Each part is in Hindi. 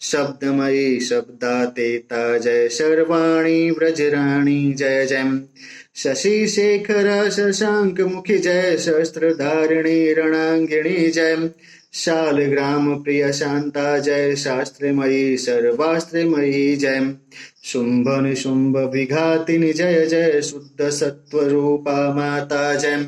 शब्दमयी शब्दातीता जय शर्वाणी व्रजराणी जय जय शशि शेखर शशांक मुखी जय शस्त्रधारिणी रणांगिणी जय शालग्राम प्रिय शांता जय शास्त्रमयी सर्वास्त्रमयी जय शुंभ निशुंभ विघातिनि जय जय शुद्ध सत्वरूपा माता जय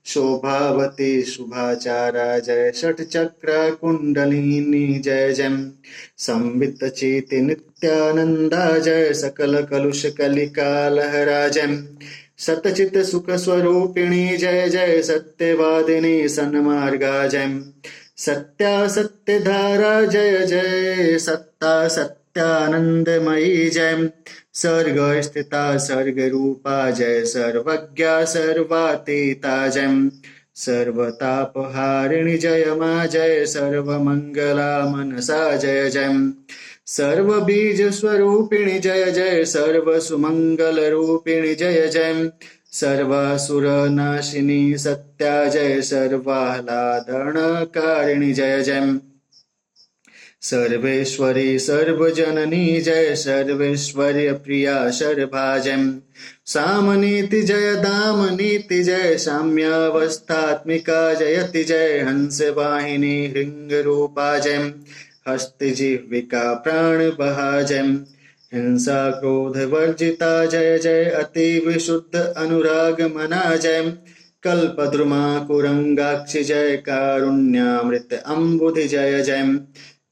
शोभावती शुभाचारा जय षट्चक्र कुंडलिनी जय जय संवित चेति नित्यानंदा जय सकल कलुष कलिका लहरा जय सतचित सुख स्वरूपिणी जय जय सत्यवादिनी सन्मार्गा जय सत्या सत्यधारा जय जय सत्ता सत्यानंदमयी जय सर्ग स्थिता सर्ग रूपा जय सर्वज्ञा सर्वातीता जय सर्वतापहारिणी जय मा जय सर्वमंगला मनसा जय जय सर्व बीज स्वरूपिणी जय जय सर्व सुमंगल रूपिणी जय जय सर्वासुर नाशिनी सत्या जय सर्वाह्लादनकारिणी जय जय सर्वेश्वरी सर्वजननी जय सर्वेश्वर्य प्रिया शर्भा जय सामनीति जय दामनीति जय साम्यावस्थात्मिका जयति जय हंसवाहिनी हृंगरूपा जय हस्तिजिह्विका प्राणबहा जय हिंसा क्रोध वर्जिता जय जय अति विशुद्ध अनुराग मना जय कल्पद्रुमा कुरंगाक्षि जय कारुण्यामृत अम्बुधि जय जय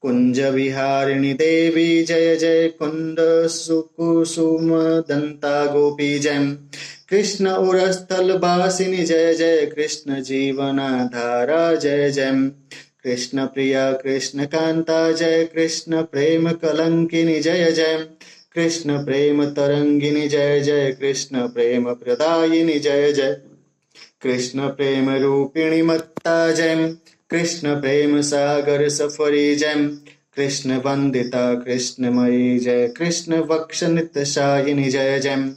कुंज विहारिणी देवी जय जय कुंद सुकुसुम दंता गोपी जय कृष्ण उरस्थल बासिनी जय जय कृष्ण जीवनाधारा जय जय कृष्ण प्रिया कृष्ण कांता जय कृष्ण प्रेम कलंकिनी जय जय कृष्ण प्रेम तरंगिनी जय जय कृष्ण प्रेम प्रदायिनी जय जय कृष्ण प्रेम रूपिणी मत्ता जय कृष्ण प्रेम सागर सफरी जय कृष्ण वंदिता कृष्णमयी जय कृष्ण वक्ष नित्यशायिनी जय जय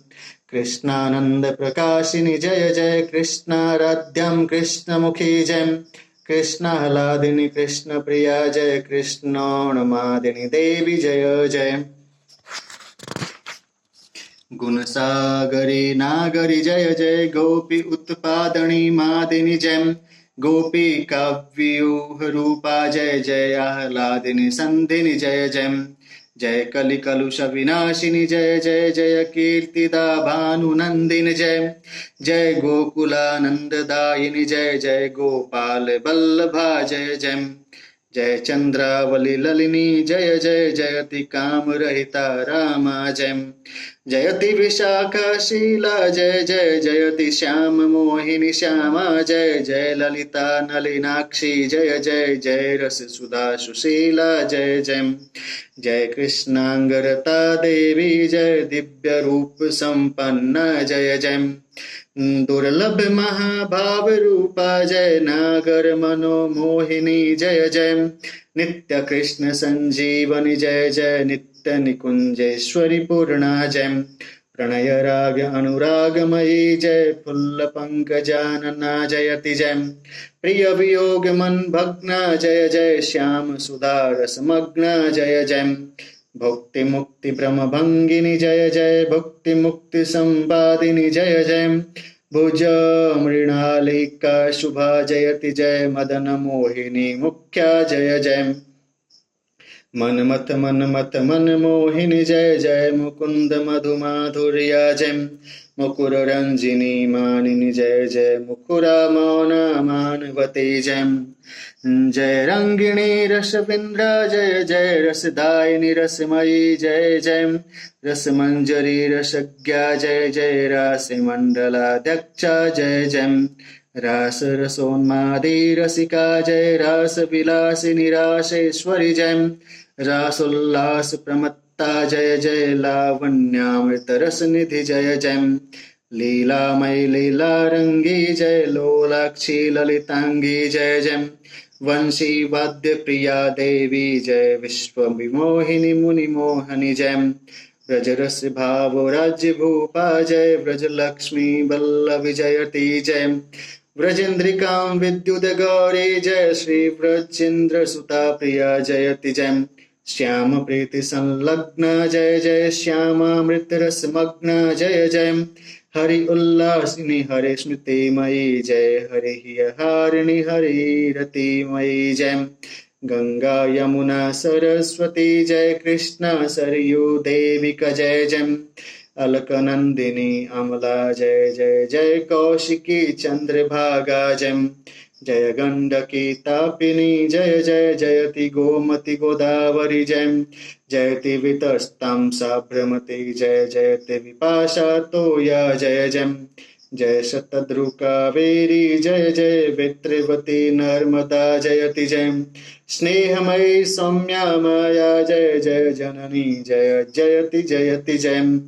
कृष्णानंद प्रकाशिनी जय जय कृष्णाराध्यम कृष्णमुखी जय कृष्णाह्लादिनी कृष्ण प्रिया जय कृष्णोन्मादिनी देवी जय जय गुणसागरी नागरी जय जय गोपी उत्पादनी मादिनी जय गोपी काव्यूह रूपा जय जय आह्लादिनी संधिनी जय जय जय कलि कलुष विनाशिनी जय जय जय कीर्तिदा भानुनंदिनी जय जय गोकुलानंददायिनी जय जय गोपाल बल्लभा जय जय जय चंद्रावली ललिनी जय जय जयति काम रहिता रामा जय जयति विशाखा शीला जय जय जयति श्याम मोहिनी श्यामा जय जय ललिता नलिनाक्षी जय जय जय रस सुधा सुशीला जय जय जय कृष्णांगरता देवी जय दिव्य रूप संपन्ना जय जय दुर्लभ महाभाव रूपा जय नागर मनोमोहिनी जय जय नित्य कृष्ण संजीवनी जय जय नित्य निकुंजेश्वरी पूर्णा जय प्रणय राग अनुरागमयी जय फुल्ल पंकजानना जयति जय प्रिय वियोग मन भग्ना जय जय श्याम सुधा रसमग्ना जय जय भुक्ति मुक्ति ब्रह्म भंगिनी जय जय भुक्ति मुक्ति संपादिनी जय जय भुज मृणालिका शुभा जयति जय मदन मोहिनी मुख्या जय जय मनमत मन मोहिनी जय जय मुकुंद मधुमाधुर्या जय मुकुर रंजिनी मानिनी जय जय मुकुरा मौना मानवती जय जय रंगिणी रसविंद्रा जय जय रसदायिनी रसमयी जय जय रसमंजरी रसज्ञा जय जय रासमंडलाध्यक्षा जय जय रास रसोन्मादी रसिका जय रास विलासिनी रासेश्वरी जय रासोल्लास प्रमत्ता जय जय लावण्यामृत रस निधि जय जय लीलामयी लीला रंगी जय लोलाक्षी ललितांगी जय जय वंशी वाद्य प्रिया देवी जय विश्व विमोहिनी मुनि मोहनी जय ब्रज रस भाव राज्य भूपा जय ब्रज लक्ष्मी बल्लभ जयती जय व्रजेन्द्रिकां विद्युत गौरी जय श्री व्रजेन्द्र सुता प्रिया जयति जय श्याम प्रीति संलग्न जय जय श्यामामृत रस मग्न जय जय हरि उल्लासिनी हरे स्मृतिमयी जय हरि हारिणि हरि रतिमयी जय गंगा यमुना सरस्वती जय कृष्ण सरयू देविक जय जय अलकनंदिनी अमला जय जय जय कौशिकी चंद्रभागा जय जय गंडकी तापिनी जय जय जयति गोमति गोदावरी जय जयति वितस्तं साभ्रमति जय जयति विपाशा तोया जय जय जय शतद्रु कावेरी जय जय वित्रवती नर्मदा जयति जय स्नेहमयी सौम्या माया जय जय जननी जय जयति जयति जय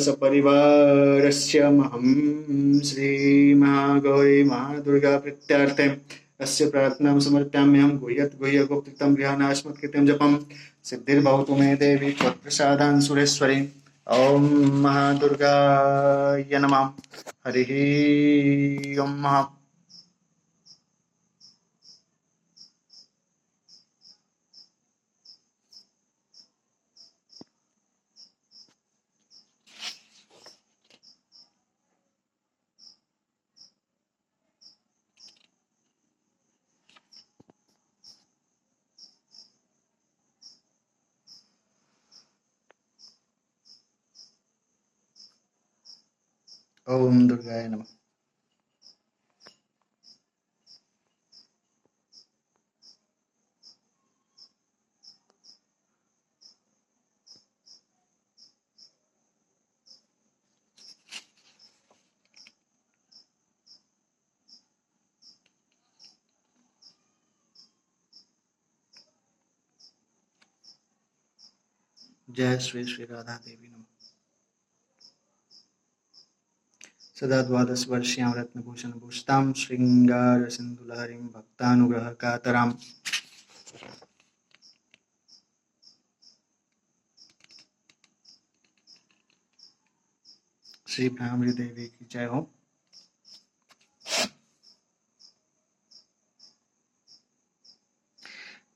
सपरिवारस्य महं श्रीमहागौरी महादुर्गा प्रीत्यार्थे अस्य प्रार्थनां समर्पयाम्यहं गुह्यत् गुह्यगुप्तम् गृहाणास्मत्कृतं जपं सिद्धिर्भवतु मे देवी त्वत्प्रसादान् सुरेश्वरी ॐ महादुर्गाय नमः हरिः ॐ ॐ दुर्गाय नमः जय श्री श्री राधा देवी नमः सदा द्वादश वर्षीयां रत्नभूषण भूषितां श्रृंगार सिंधुलहरीं भक्तानुग्रह कातरां श्री भ्रामरी देवी की जय हो।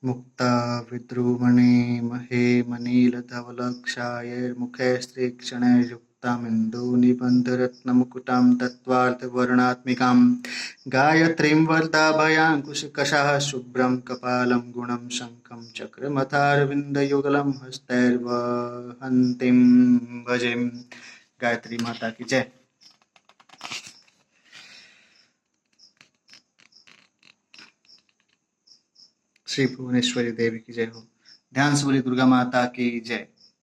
मुक्ता विद्रुमणे महे मनीलधवलक्षायैर्मुखे स्त्रीक्षणैर्युक्तामिन्दूनिबन्धरत्नमुकुटां तत्त्वार्थवर्णात्मिकां गायत्रीं वरदाभयाङ्कुशकषाः शुभ्रं कपालं गुणं शङ्खं चक्रमथारविन्दयुगलं हस्तैर्वहन्तीं भजे। गायत्री माता की जय। श्री भुवनेश्वरी देवी की जय हो। ध्यान से बोली दुर्गा माता की जय।